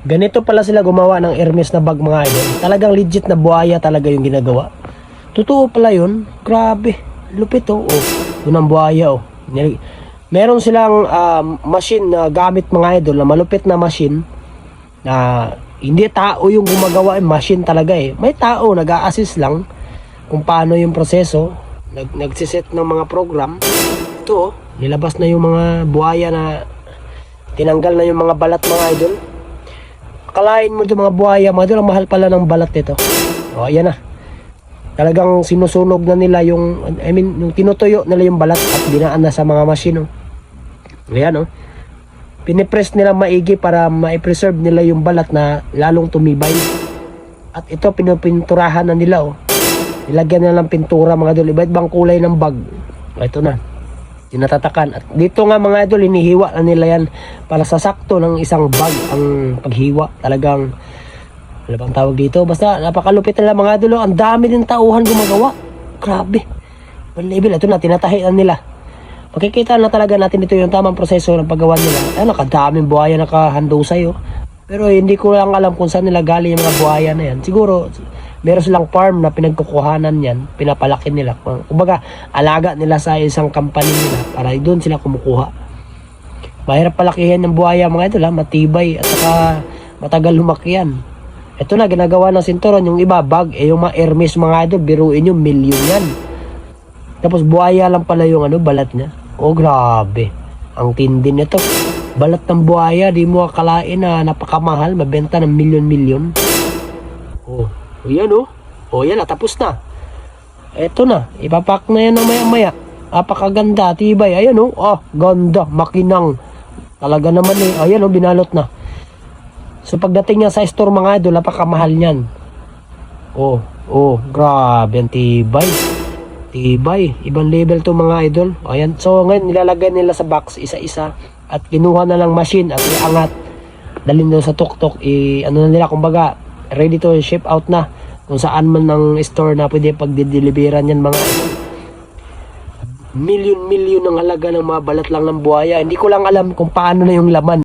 Ganito pala sila gumawa ng Hermes na bag mga idol. Talagang legit na buhaya talaga yung ginagawa. Totoo pala yun. Grabe. Lupit oh. Oh, yun ang buhaya oh. Meron silang machine na gamit mga idol, na malupit na machine na hindi tao yung gumagawa, machine talaga eh. May tao nag-a-assist lang kung paano yung proseso. Nagsiset ng mga program. Ito oh, nilabas na yung mga buhaya na tinanggal na yung mga balat mga idol. Kalain mo yung mga buhaya mga idol, ang mahal pala ng balat nito. O ayan na. Talagang sinusunog na nila yung, yung tinutuyo nila yung balat at dinaan na sa mga machine oh. Ayan oh. Pinipress nila maigi para ma-preserve nila yung balat na lalong tumibay. At ito pinupinturahan na nila oh. Nilagyan nila ng pintura mga idol, iba't ibang kulay ng bag. Ito na. Tinatatakan. At dito nga mga idol, hinihiwa na nila yan para sa sakto ng isang bag ang paghiwa. Talagang, ano bang tawag dito? Basta napakalupit nila mga idol. Ang dami din tauhan gumagawa. Grabe. Level. Ito na, tinatahi na nila. Makikita na talaga natin dito yung tamang proseso ng paggawa nila. Ay, nakadaming buhaya nakahandong sa'yo. Pero hindi ko lang alam kung saan nila galing yung mga buhaya na yan. Siguro, meron silang farm na pinagkukuhanan yan, pinapalaki nila. Kumbaga, alaga nila sa isang company nila para doon sila kumukuha. Mahirap palakihan ng buhaya mga ito lang, matibay at saka matagal lumaki yan. Ito na, ginagawa ng sinturon, yung iba bag, yung mga Hermes mga ito, biruin yung milyon yan. Tapos buhaya lang pala yung balat niya. Oh, grabe. Ang tindi nito. Balat ng buhaya, di mo akalain na napakamahal, mabenta ng milyon-milyon. Oh. O yan oh. O yan na, tapos na. Eto na, ipapak na yan ng maya-maya. Apakaganda, tibay. Ayan oh. Ah, ganda, makinang. Talaga naman eh. Ayan oh, binalot na. So pagdating niya sa store mga idol, napakamahal niyan. Oh, oh, grabe ang tibay. Tibay. Ibang level to mga idol. Ayan. So ngayon, nilalagay nila sa box isa-isa. At kinuha na lang machine at iangat. Dalhin doon sa tuktok. Ano na nila, kumbaga, ready to ship out na kung saan man ng store na pwede pagdideliveran yan mga milyon-milyon ng halaga ng mga balat lang ng buhaya. Hindi ko lang alam kung paano na yung laman.